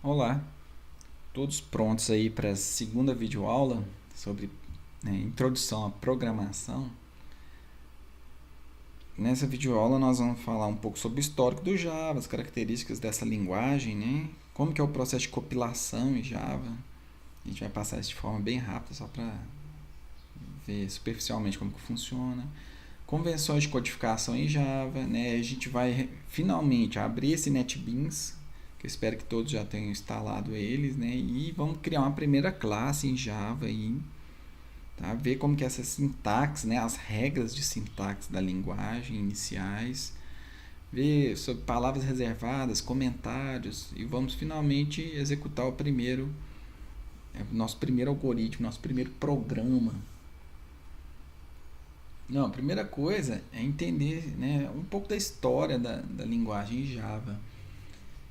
Olá, todos prontos aí para a segunda videoaula sobre introdução à programação. Nessa videoaula nós vamos falar um pouco sobre o histórico do Java, as características dessa linguagem, né? Como que é o processo de compilação em Java. A gente vai passar isso de forma bem rápida, só para ver superficialmente como que funciona. Convenções de codificação em Java, né? A gente vai finalmente abrir esse NetBeans, que eu espero que todos já tenham instalado eles, né? E vamos criar uma primeira classe em Java aí, tá? Ver como que é essa sintaxe, né? As regras de sintaxe da linguagem iniciais, ver sobre palavras reservadas, comentários, e vamos finalmente executar nosso primeiro algoritmo, nosso primeiro programa. Não, a primeira coisa é entender, né, um pouco da história da linguagem Java.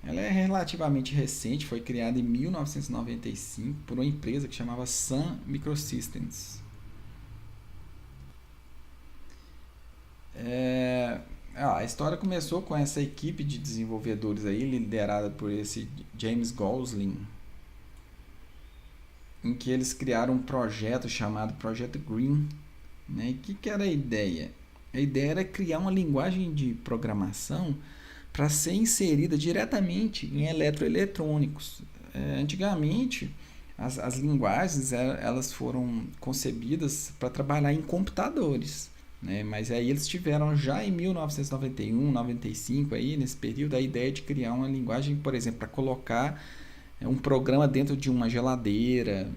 Ela é relativamente recente, foi criada em 1995 por uma empresa que chamava Sun Microsystems. A história começou com essa equipe de desenvolvedores aí, liderada por esse James Gosling, em que eles criaram um projeto chamado Projeto Green. Né? E o que era a ideia? A ideia era criar uma linguagem de programação para ser inserida diretamente em eletroeletrônicos. Antigamente, as linguagens elas foram concebidas para trabalhar em computadores, né? Mas aí eles tiveram já em 1991, 95, aí, nesse período, a ideia de criar uma linguagem, por exemplo, para colocar um programa dentro de uma geladeira,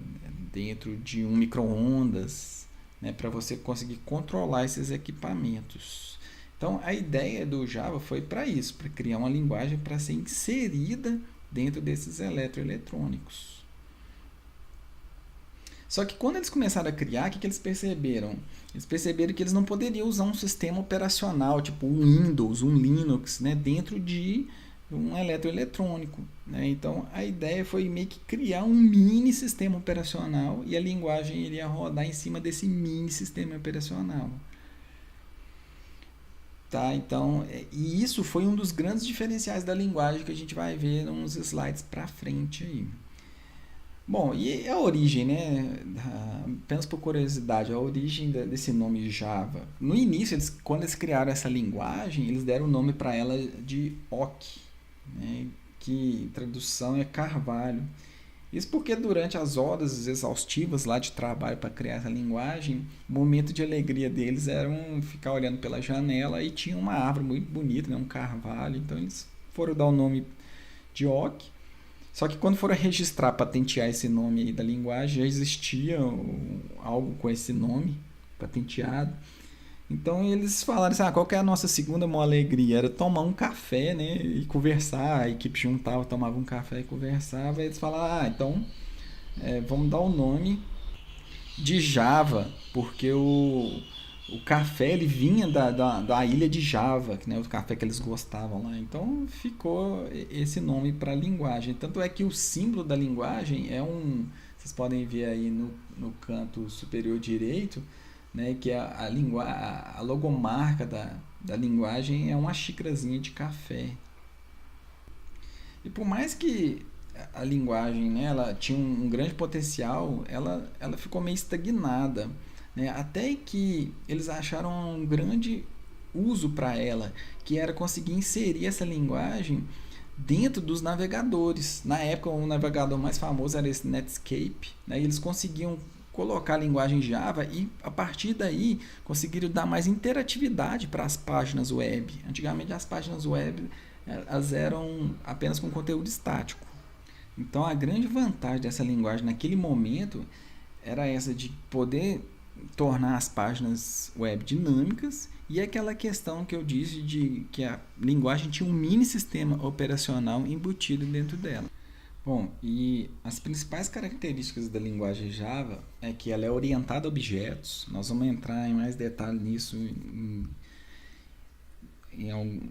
dentro de um micro-ondas, né, para você conseguir controlar esses equipamentos. Então, a ideia do Java foi para isso, para criar uma linguagem para ser inserida dentro desses eletroeletrônicos. Só que quando eles começaram a criar, o que eles perceberam? Eles perceberam que eles não poderiam usar um sistema operacional, tipo um Windows, um Linux, né, dentro de um eletroeletrônico. Né? Então, a ideia foi meio que criar um mini sistema operacional e a linguagem iria rodar em cima desse mini sistema operacional. Tá, então, e isso foi um dos grandes diferenciais da linguagem que a gente vai ver uns slides para frente aí. Bom, e a origem, né? Apenas por curiosidade, a origem desse nome Java. No início, quando eles criaram essa linguagem, eles deram o nome para ela de Ock, né? Que em tradução é carvalho. Isso porque durante as horas exaustivas lá de trabalho para criar essa linguagem, o momento de alegria deles era ficar olhando pela janela e tinha uma árvore muito bonita, né? Um carvalho. Então eles foram dar o nome de Ock. Só que quando foram registrar, patentear esse nome aí da linguagem, já existia algo com esse nome patenteado. Então eles falaram assim, qual que é a nossa segunda maior alegria? Era tomar um café, né, e conversar. A equipe juntava, tomava um café e conversava. E eles falaram, então vamos dar o nome de Java, porque o café ele vinha da ilha de Java, né, o café que eles gostavam lá. Então ficou esse nome para a linguagem. Tanto é que o símbolo da linguagem vocês podem ver aí no canto superior direito, né, que a logomarca da linguagem é uma xícarazinha de café. E por mais que a linguagem, né, ela tinha um grande potencial, ela ficou meio estagnada, né, até que eles acharam um grande uso para ela, que era conseguir inserir essa linguagem dentro dos navegadores. Na época, o navegador mais famoso era esse Netscape, né, e eles conseguiam colocar a linguagem Java e a partir daí conseguiram dar mais interatividade para as páginas web. Antigamente as páginas web elas eram apenas com conteúdo estático. Então a grande vantagem dessa linguagem naquele momento era essa de poder tornar as páginas web dinâmicas e aquela questão que eu disse de que a linguagem tinha um mini sistema operacional embutido dentro dela. Bom, e as principais características da linguagem Java é que ela é orientada a objetos. Nós vamos entrar em mais detalhe nisso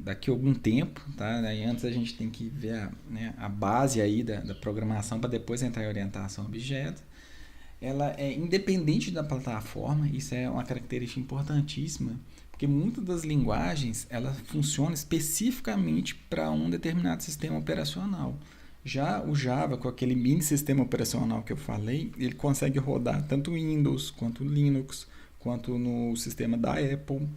daqui a algum tempo, tá? Aí antes a gente tem que ver a base aí da programação para depois entrar em orientação a objetos. Ela é independente da plataforma, isso é uma característica importantíssima, porque muitas das linguagens ela funciona especificamente para um determinado sistema operacional. Já o Java, com aquele mini sistema operacional que eu falei, ele consegue rodar tanto Windows, quanto Linux, quanto no sistema da Apple.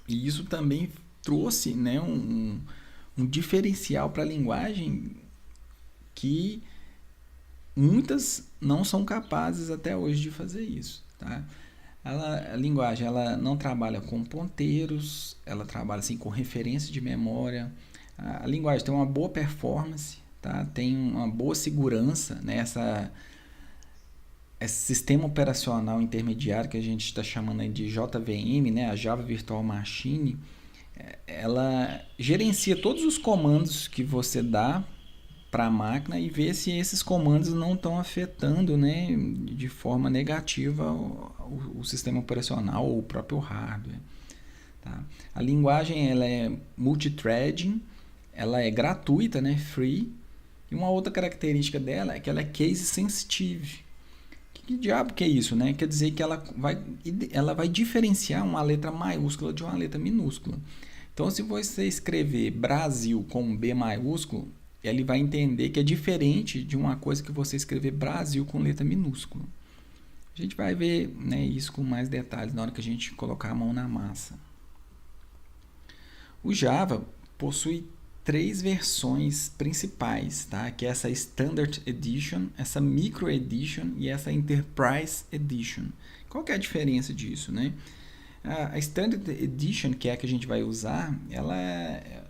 E isso também trouxe, né, um diferencial para a linguagem que muitas não são capazes até hoje de fazer isso, tá? A linguagem ela não trabalha com ponteiros, ela trabalha assim com referência de memória. A linguagem tem uma boa performance, tá? Tem uma boa segurança, né? Esse sistema operacional intermediário que a gente está chamando de JVM, né? A Java Virtual Machine, ela gerencia todos os comandos que você dá para a máquina e ver se esses comandos não estão afetando, né, de forma negativa o sistema operacional ou o próprio hardware. Tá? A linguagem ela é multithreading, ela é gratuita, né, free, e uma outra característica dela é que ela é case sensitive. Que diabo que é isso? Né? Quer dizer que ela vai diferenciar uma letra maiúscula de uma letra minúscula. Então, se você escrever Brasil com B maiúsculo, ele vai entender que é diferente de uma coisa que você escrever Brasil com letra minúscula. A gente vai ver, né, isso com mais detalhes na hora que a gente colocar a mão na massa. O Java possui 3 versões principais, tá? Que é essa Standard Edition, essa Micro Edition e essa Enterprise Edition. Qual que é a diferença disso, né? A Standard Edition, que é a que a gente vai usar, ela é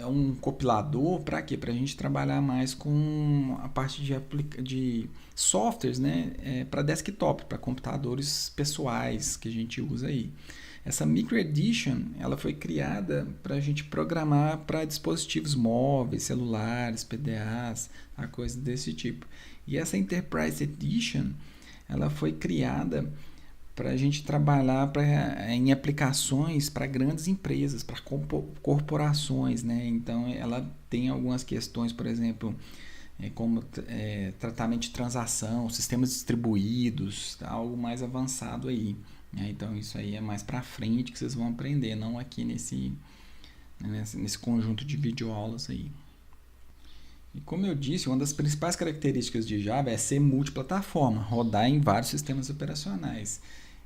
um compilador para quê? Para a gente trabalhar mais com a parte de softwares, né? Para desktop, para computadores pessoais que a gente usa aí. Essa Micro Edition ela foi criada para a gente programar para dispositivos móveis, celulares, PDAs, coisas desse tipo. E essa Enterprise Edition ela foi criada para a gente trabalhar em aplicações para grandes empresas, para corporações, né? Então ela tem algumas questões, por exemplo, como tratamento de transação, sistemas distribuídos, tá? Algo mais avançado aí. Né? Então isso aí é mais para frente que vocês vão aprender, não aqui nesse conjunto de videoaulas aí. E como eu disse, uma das principais características de Java é ser multiplataforma, rodar em vários sistemas operacionais.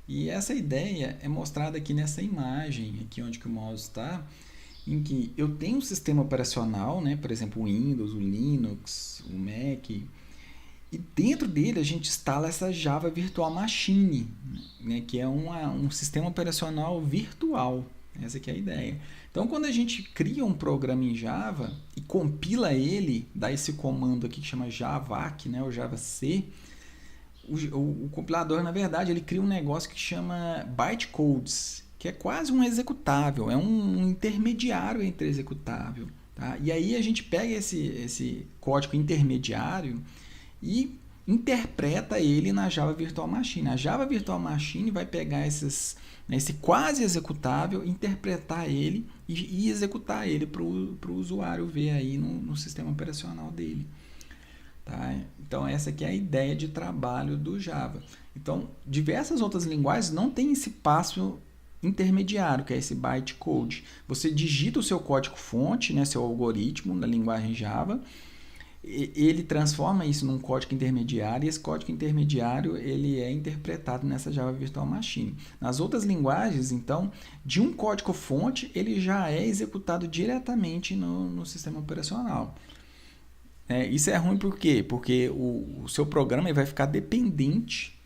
E essa ideia é mostrada aqui nessa imagem, aqui onde que o mouse está, em que eu tenho um sistema operacional, né, por exemplo, o Windows, o Linux, o Mac, e dentro dele a gente instala essa Java Virtual Machine, né, que é um sistema operacional virtual. Essa aqui é a ideia. Então, quando a gente cria um programa em Java e compila ele, dá esse comando aqui que chama javac, né, ou javac, o compilador, na verdade, ele cria um negócio que chama bytecodes, que é quase um executável, é um intermediário entre executável. Tá? E aí a gente pega esse código intermediário e interpreta ele na Java Virtual Machine. A Java Virtual Machine vai pegar esse quase executável, interpretar ele e executar ele para o usuário ver aí no sistema operacional dele. Tá? Então essa aqui é a ideia de trabalho do Java. Então diversas outras linguagens não têm esse passo intermediário, que é esse bytecode. Você digita o seu código fonte, né, seu algoritmo na linguagem Java, ele transforma isso num código intermediário e esse código intermediário ele é interpretado nessa Java Virtual Machine. Nas outras linguagens, então, de um código fonte ele já é executado diretamente no sistema operacional. Isso é ruim por quê? Porque o seu programa vai ficar dependente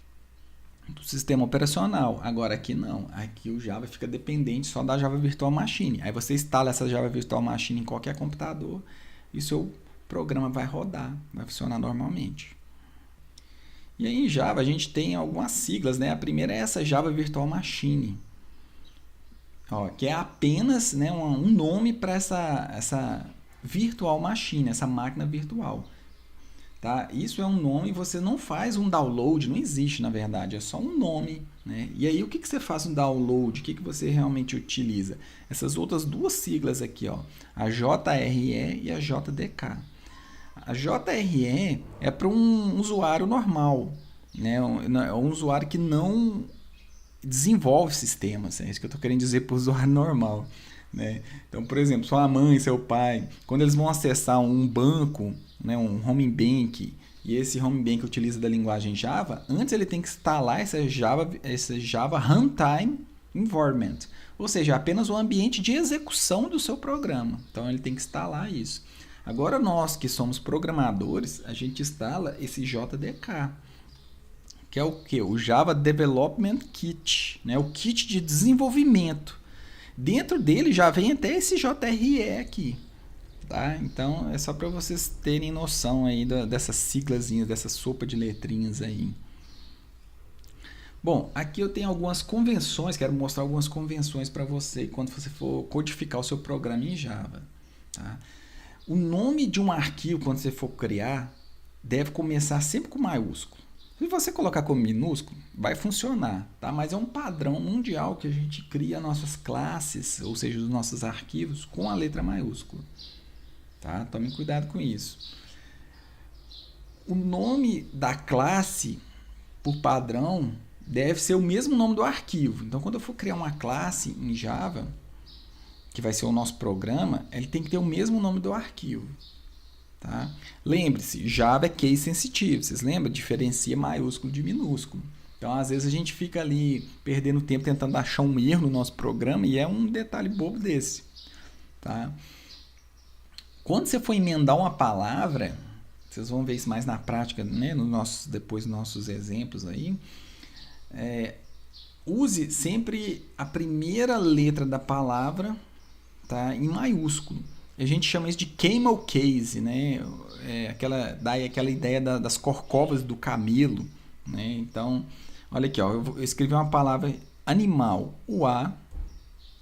do sistema operacional. Agora aqui não. Aqui o Java fica dependente só da Java Virtual Machine. Aí você instala essa Java Virtual Machine em qualquer computador e seu programa vai rodar, vai funcionar normalmente. E aí em Java a gente tem algumas siglas, né? A primeira é essa Java Virtual Machine, que é apenas, né, um nome para essa Virtual Machine, essa máquina virtual. Tá? Isso é um nome, você não faz um download, não existe na verdade, é só um nome. Né? E aí o que você faz no download? O que você realmente utiliza? Essas outras duas siglas aqui, a JRE e a JDK. A JRE é para um usuário normal, né? Um usuário que não desenvolve sistemas, é isso que eu estou querendo dizer para o usuário normal. né? Então, por exemplo, sua mãe, seu pai, quando eles vão acessar um banco, né, um home bank, e esse home bank utiliza da linguagem Java, antes ele tem que instalar essa Java Runtime Environment, ou seja, apenas o ambiente de execução do seu programa. Então ele tem que instalar isso. Agora nós que somos programadores, a gente instala esse JDK, que é o que? O Java Development Kit, né? O kit de desenvolvimento. Dentro dele já vem até esse JRE aqui. Tá? Então é só para vocês terem noção aí dessas siglazinhas, dessa sopa de letrinhas aí. Bom, aqui eu tenho algumas convenções, quero mostrar algumas convenções para você quando você for codificar o seu programa em Java. Tá? O nome de um arquivo, quando você for criar, deve começar sempre com maiúsculo. Se você colocar como minúsculo, vai funcionar, tá? Mas é um padrão mundial que a gente cria nossas classes, ou seja, os nossos arquivos, com a letra maiúscula. Tá? Tome cuidado com isso. O nome da classe, por padrão, deve ser o mesmo nome do arquivo. Então, quando eu for criar uma classe em Java, que vai ser o nosso programa, ele tem que ter o mesmo nome do arquivo. Tá? Lembre-se, Java é case sensitivo. Vocês lembram? Diferencia maiúsculo de minúsculo. Então, às vezes, a gente fica ali perdendo tempo tentando achar um erro no nosso programa e é um detalhe bobo desse. Tá? Quando você for emendar uma palavra, vocês vão ver isso mais na prática, né? Depois nos nossos exemplos aí. Use sempre a primeira letra da palavra, tá, em maiúsculo. A gente chama isso de camel case, né? Daí aquela ideia das corcovas do camelo, né? Então, olha aqui, ó, eu escrevi uma palavra animal, o A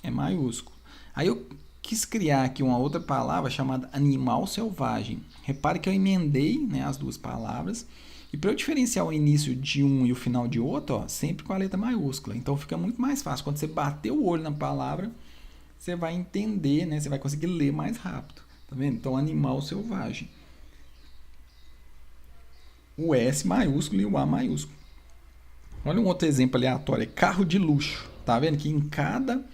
é maiúsculo. Aí eu quis criar aqui uma outra palavra chamada animal selvagem. Repare que eu emendei, né, as duas palavras. E para eu diferenciar o início de um e o final de outro, ó, sempre com a letra maiúscula. Então fica muito mais fácil. Quando você bater o olho na palavra, você vai entender, né? Você vai conseguir ler mais rápido. Tá vendo? Então, animal selvagem. O S maiúsculo e o A maiúsculo. Olha um outro exemplo aleatório. É carro de luxo. Tá vendo que em cada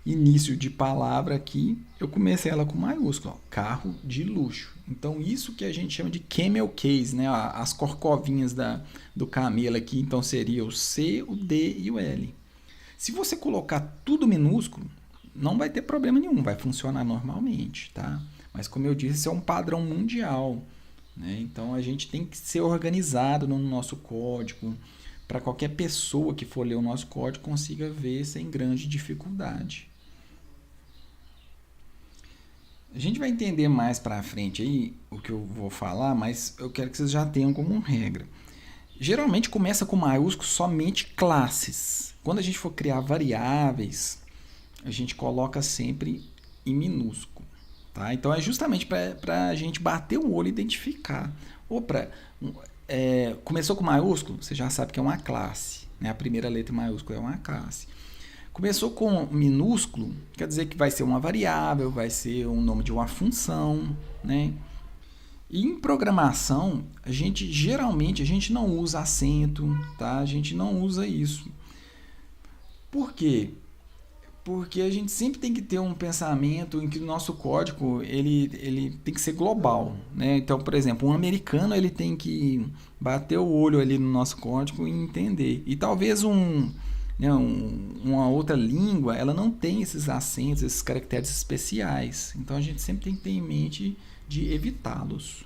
início de palavra aqui, eu comecei ela com maiúsculo. Ó, carro de luxo. Então, isso que a gente chama de camel case, né? As corcovinhas do camelo aqui. Então, seria o C, o D e o L. Se você colocar tudo minúsculo, não vai ter problema nenhum, vai funcionar normalmente, tá? Mas como eu disse, isso é um padrão mundial, né? Então a gente tem que ser organizado no nosso código para qualquer pessoa que for ler o nosso código consiga ver sem grande dificuldade. A gente vai entender mais para frente aí o que eu vou falar, mas eu quero que vocês já tenham como regra. Geralmente começa com maiúsculo somente classes. Quando a gente for criar variáveis, a gente coloca sempre em minúsculo. Tá? Então é justamente para a gente bater o olho e identificar. Começou com maiúsculo, você já sabe que é uma classe. Né? A primeira letra maiúscula é uma classe. Começou com minúsculo, quer dizer que vai ser uma variável, vai ser um nome de uma função. Né? E em programação, geralmente a gente não usa acento, tá? A gente não usa isso. Por quê? Porque a gente sempre tem que ter um pensamento em que o nosso código ele tem que ser global, né? Então, por exemplo, um americano ele tem que bater o olho ali no nosso código e entender. E talvez uma outra língua ela não tem esses acentos, esses caracteres especiais. Então, a gente sempre tem que ter em mente de evitá-los.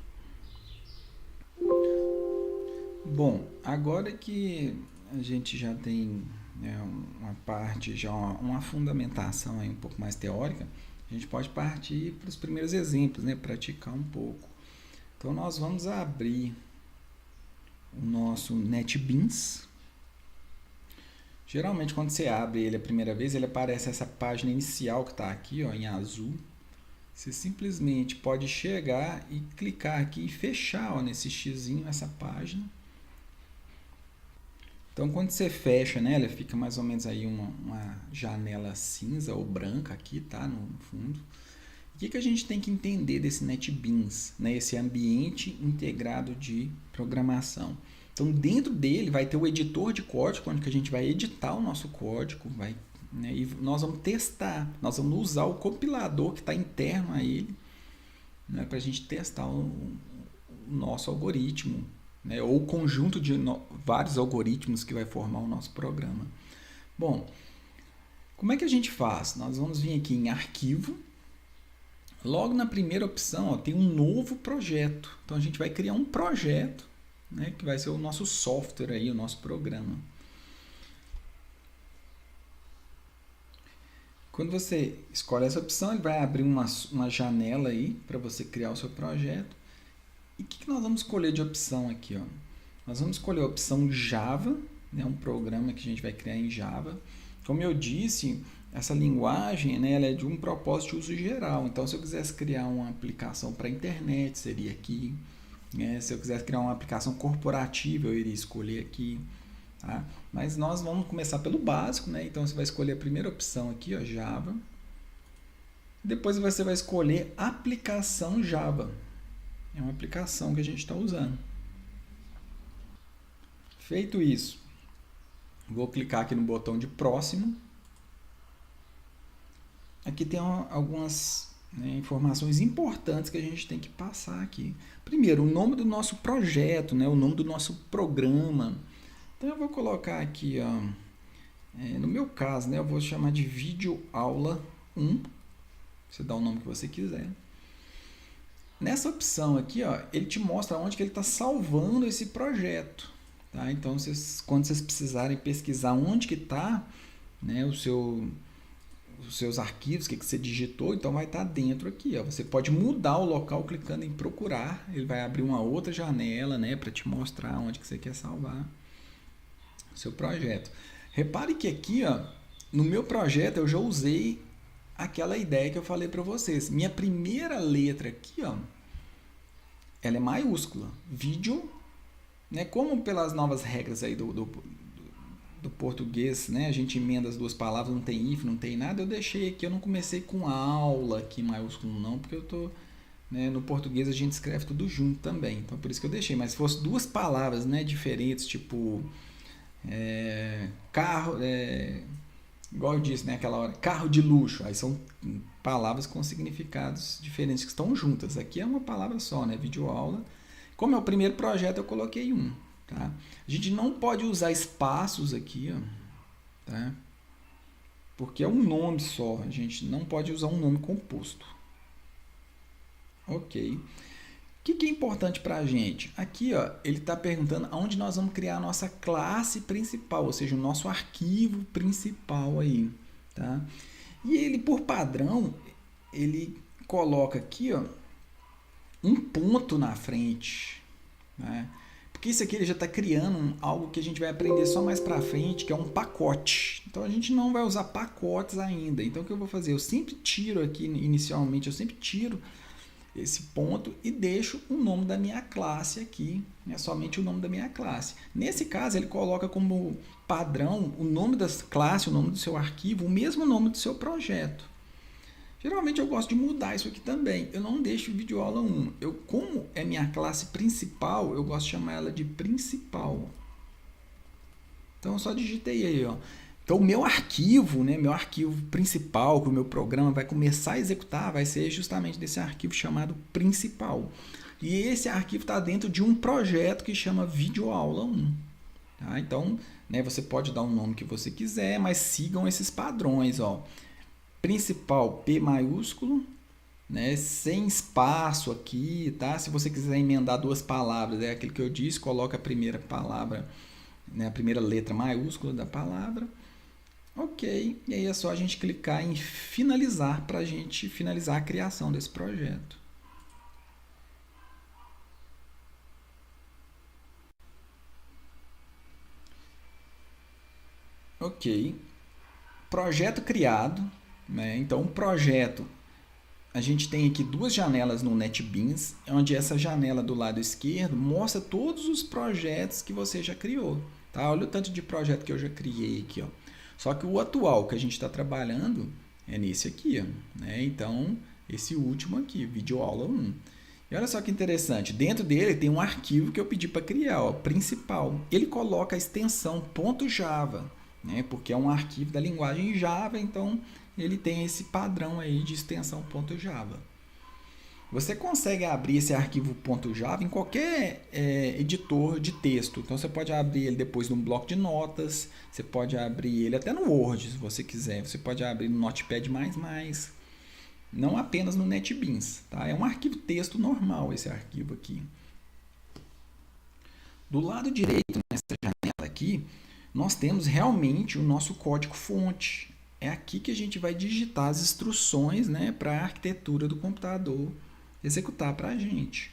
Bom, agora que a gente já tem, né, uma parte, já uma fundamentação aí um pouco mais teórica, a gente pode partir para os primeiros exemplos, né, praticar um pouco. Então nós vamos abrir o nosso NetBeans. Geralmente quando você abre ele a primeira vez, ele aparece essa página inicial que está aqui, ó, em azul. Você simplesmente pode chegar e clicar aqui e fechar, ó, nesse xizinho essa página. Então, quando você fecha nela, fica mais ou menos aí uma janela cinza ou branca aqui, tá? No fundo. O que a gente tem que entender desse NetBeans, né? Esse ambiente integrado de programação. Então, dentro dele vai ter o editor de código, onde que a gente vai editar o nosso código, vai né? E nós vamos testar, nós vamos usar o compilador que está interno a ele, né? Para a gente testar o nosso algoritmo, né? Ou o conjunto de vários algoritmos que vai formar o nosso programa. Bom, como é que a gente faz? Nós vamos vir aqui em arquivo. Logo na primeira opção, ó, tem um novo projeto. Então a gente vai criar um projeto, né, que vai ser o nosso software aí, o nosso programa. Quando você escolhe essa opção, ele vai abrir uma janela aí para você criar o seu projeto. E o que nós vamos escolher de opção aqui? Ó? Nós vamos escolher a opção Java, né, um programa que a gente vai criar em Java. Como eu disse, essa linguagem, né, ela é de um propósito de uso geral. Então, se eu quisesse criar uma aplicação para a internet, seria aqui. Né? Se eu quisesse criar uma aplicação corporativa, eu iria escolher aqui. Tá? Mas nós vamos começar pelo básico, né? Então você vai escolher a primeira opção aqui, ó, Java. Depois você vai escolher aplicação Java. É uma aplicação que a gente está usando. Feito isso, vou clicar aqui no botão de próximo. Aqui tem algumas, né, informações importantes que a gente tem que passar aqui. Primeiro, o nome do nosso projeto, né, o nome do nosso programa. Então eu vou colocar aqui, ó, no meu caso, né, eu vou chamar de vídeo aula 1. Você dá o nome que você quiser. Nessa opção aqui, ó, ele te mostra onde que ele está salvando esse projeto. Tá? Então, quando vocês precisarem pesquisar onde que está, né, os seus arquivos, o que você digitou, então vai estar dentro aqui. Ó. Você pode mudar o local clicando em procurar. Ele vai abrir uma outra janela, né, para te mostrar onde que você quer salvar seu projeto. Repare que aqui, ó, no meu projeto eu já usei aquela ideia que eu falei para vocês. Minha primeira letra aqui, ó, ela é maiúscula. Vídeo, né, como pelas novas regras aí do português, né, a gente emenda as duas palavras, não tem if, não tem nada, eu deixei aqui, eu não comecei com aula aqui maiúsculo não, porque eu tô, né, no português a gente escreve tudo junto também, então por isso que eu deixei. Mas se fosse duas palavras, né, diferentes, tipo carro, igual eu disse, né, aquela hora, carro de luxo, aí são palavras com significados diferentes que estão juntas. Aqui é uma palavra só, né, videoaula. Como é o primeiro projeto, eu coloquei um. Tá? A gente não pode usar espaços aqui, ó, tá? Porque é um nome só, a gente não pode usar um nome composto. Ok. O que é importante para a gente? Aqui, ó, ele está perguntando onde nós vamos criar a nossa classe principal, ou seja, o nosso arquivo principal aí. Tá? E ele, por padrão, ele coloca aqui, ó, um ponto na frente, né? Porque isso aqui ele já está criando algo que a gente vai aprender só mais para frente, que é um pacote. Então a gente não vai usar pacotes ainda. Então o que eu vou fazer? Eu sempre tiro aqui inicialmente, eu sempre tiro esse ponto e deixo o nome da minha classe aqui, né? Somente o nome da minha classe. Nesse caso ele coloca como padrão o nome da classe, o nome do seu arquivo, o mesmo nome do seu projeto. Geralmente eu gosto de mudar isso aqui também. Eu não deixo videoaula 1. Como é minha classe principal, eu gosto de chamar ela de principal. Então eu só digitei aí, ó. Então o meu arquivo, né, meu arquivo principal, que o meu programa vai começar a executar, vai ser justamente desse arquivo chamado principal. E esse arquivo está dentro de um projeto que chama videoaula 1. Tá? Então, né, você pode dar o nome que você quiser, mas sigam esses padrões, ó. Principal P maiúsculo, né, sem espaço aqui, tá? Se você quiser emendar duas palavras, é aquilo que eu disse, coloca a primeira palavra, né, a primeira letra maiúscula da palavra. Ok, e aí é só a gente clicar em finalizar para a gente finalizar a criação desse projeto. Ok, projeto criado. Né? Então, o projeto, a gente tem aqui duas janelas no NetBeans, onde essa janela do lado esquerdo mostra todos os projetos que você já criou. Tá? Olha o tanto de projeto que eu já criei aqui. Ó. Só que o atual que a gente está trabalhando é nesse aqui. Ó, né? Então, esse último aqui, videoaula 1. E olha só que interessante, dentro dele tem um arquivo que eu pedi para criar, ó, principal. Ele coloca a extensão .java. né? Porque é um arquivo da linguagem Java, então ele tem esse padrão aí de extensão .java. Você consegue abrir esse arquivo .java em qualquer editor de texto. Então você pode abrir ele depois num bloco de notas, você pode abrir ele até no Word, se você quiser. Você pode abrir no Notepad++, não apenas no NetBeans. Tá? É um arquivo texto normal esse arquivo aqui. Do lado direito, nessa janela aqui, nós temos realmente o nosso código-fonte. É aqui que a gente vai digitar as instruções, né, para a arquitetura do computador executar para a gente.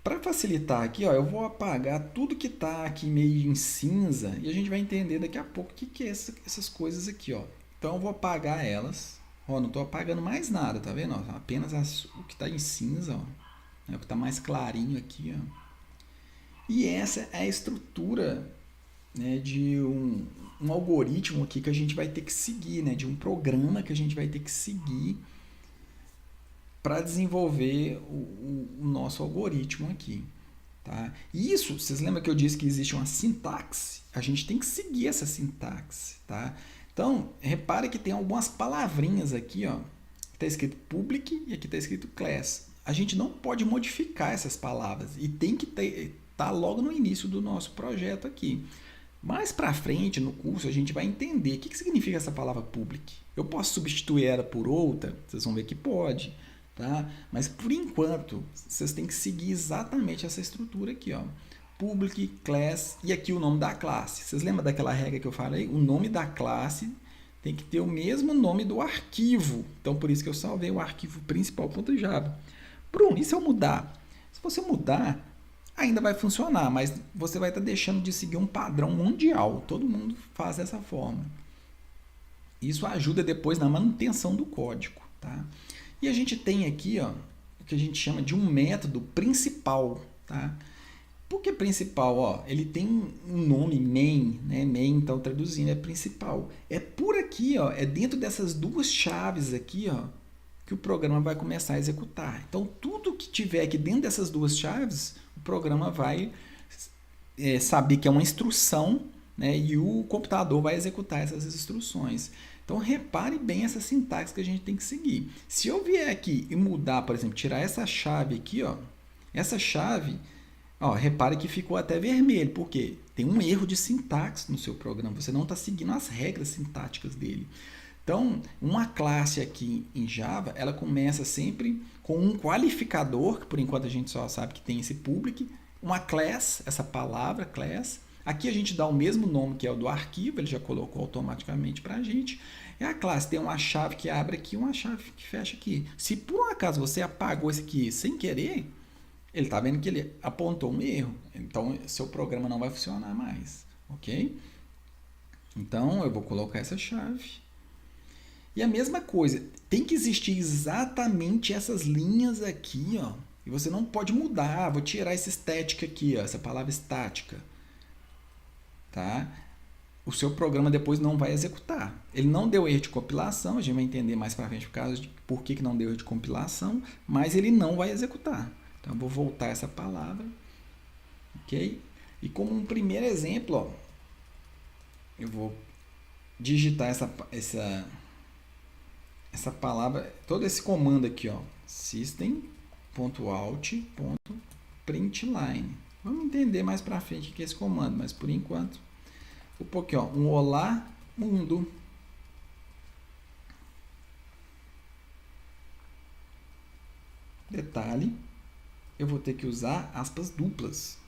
Para facilitar aqui, ó, eu vou apagar tudo que está aqui meio em cinza e a gente vai entender daqui a pouco o que é essas coisas aqui. Ó. Então eu vou apagar elas. Ó, não estou apagando mais nada, tá vendo? Ó, apenas o que está em cinza, ó, é o que está mais clarinho aqui. Ó. E essa é a estrutura, né, de um algoritmo aqui que a gente vai ter que seguir, né, de um programa que a gente vai ter que seguir para desenvolver o nosso algoritmo aqui. Tá? E isso, vocês lembram que eu disse que existe uma sintaxe? A gente tem que seguir essa sintaxe. Tá? Então, repare que tem algumas palavrinhas aqui, ó. Está escrito public e aqui está escrito class. A gente não pode modificar essas palavras e tem que estar logo no início do nosso projeto aqui. Mais para frente, no curso, a gente vai entender o que significa essa palavra public. Eu posso substituir ela por outra? Vocês vão ver que pode. Tá? Mas por enquanto vocês têm que seguir exatamente essa estrutura aqui, ó. Public, class e aqui o nome da classe. Vocês lembram daquela regra que eu falei? O nome da classe tem que ter o mesmo nome do arquivo. Então por isso que eu salvei o arquivo principal.java. Bruno, e se eu mudar? Se você mudar, ainda vai funcionar, mas você vai estar deixando de seguir um padrão mundial. Todo mundo faz dessa forma. Isso ajuda depois na manutenção do código, tá? E a gente tem aqui, ó, o que a gente chama de um método principal. Tá? Por que principal? Ó, ele tem um nome, main, né? Main, então traduzindo, é principal. É por aqui, ó, é dentro dessas duas chaves aqui, ó, que o programa vai começar a executar. Então, tudo que tiver aqui dentro dessas duas chaves, o programa vai saber que é uma instrução, né? E o computador vai executar essas instruções. Então, repare bem essa sintaxe que a gente tem que seguir. Se eu vier aqui e mudar, por exemplo, tirar essa chave aqui, ó, essa chave, ó, repare que ficou até vermelho. Por quê? Tem um erro de sintaxe no seu programa. Você não está seguindo as regras sintáticas dele. Então, uma classe aqui em Java, ela começa sempre com um qualificador, que por enquanto a gente só sabe que tem esse public, uma class, essa palavra class. Aqui a gente dá o mesmo nome que é o do arquivo, ele já colocou automaticamente para a gente. E a classe tem uma chave que abre aqui, uma chave que fecha aqui. Se por um acaso você apagou esse aqui sem querer, ele está vendo que ele apontou um erro. Então, seu programa não vai funcionar mais. Ok? Então, eu vou colocar essa chave. E a mesma coisa, tem que existir exatamente essas linhas aqui, ó. E você não pode mudar. Vou tirar essa estética aqui, ó, essa palavra estática. Tá? O seu programa depois não vai executar. Ele não deu erro de compilação, a gente vai entender mais para frente por que não deu erro de compilação, mas ele não vai executar. Então, eu vou voltar essa palavra. Ok? E como um primeiro exemplo, ó, eu vou digitar essa palavra, todo esse comando aqui, ó, system.out.println. Vamos entender mais para frente o que é esse comando, mas por enquanto, um pouquinho, ó, um olá mundo. Detalhe, eu vou ter que usar aspas duplas.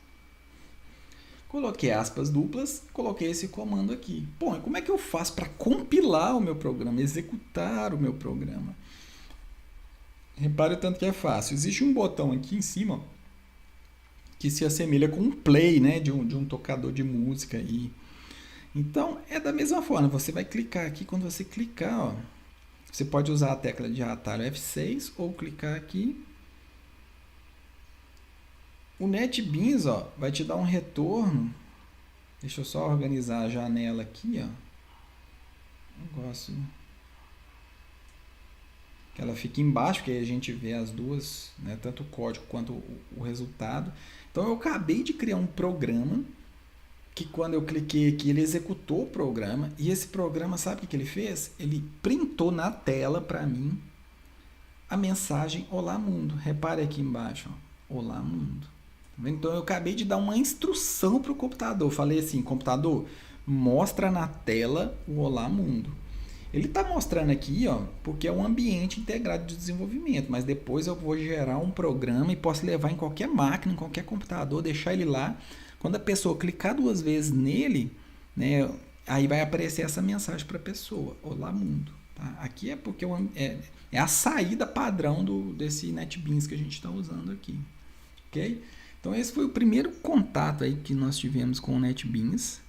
Coloquei aspas duplas, coloquei esse comando aqui. Bom, e como é que eu faço para compilar o meu programa, executar o meu programa? Repare o tanto que é fácil. Existe um botão aqui em cima, ó, que se assemelha com um play, né, de um tocador de música aí. Então, é da mesma forma, você vai clicar aqui, quando você clicar, ó, você pode usar a tecla de atalho F6 ou clicar aqui. O NetBeans, ó, vai te dar um retorno. Deixa eu só organizar a janela aqui, ó. Negócio que ela fica embaixo, porque aí a gente vê as duas, né, tanto o código quanto o resultado. Então, eu acabei de criar um programa que quando eu cliquei aqui, ele executou o programa, e esse programa, sabe o que ele fez? Ele printou na tela para mim a mensagem Olá Mundo. Repare aqui embaixo, ó, Olá Mundo. Então eu acabei de dar uma instrução para o computador. Falei assim, computador, mostra na tela o Olá Mundo. Ele está mostrando aqui, ó, porque é um ambiente integrado de desenvolvimento, mas depois eu vou gerar um programa e posso levar em qualquer máquina, em qualquer computador, deixar ele lá. Quando a pessoa clicar 2 vezes nele, né, aí vai aparecer essa mensagem para a pessoa, Olá Mundo. Tá? Aqui é porque é a saída padrão desse NetBeans que a gente está usando aqui. Ok? Então esse foi o primeiro contato aí que nós tivemos com o NetBeans.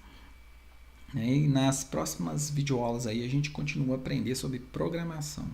E nas próximas videoaulas aí a gente continua a aprender sobre programação.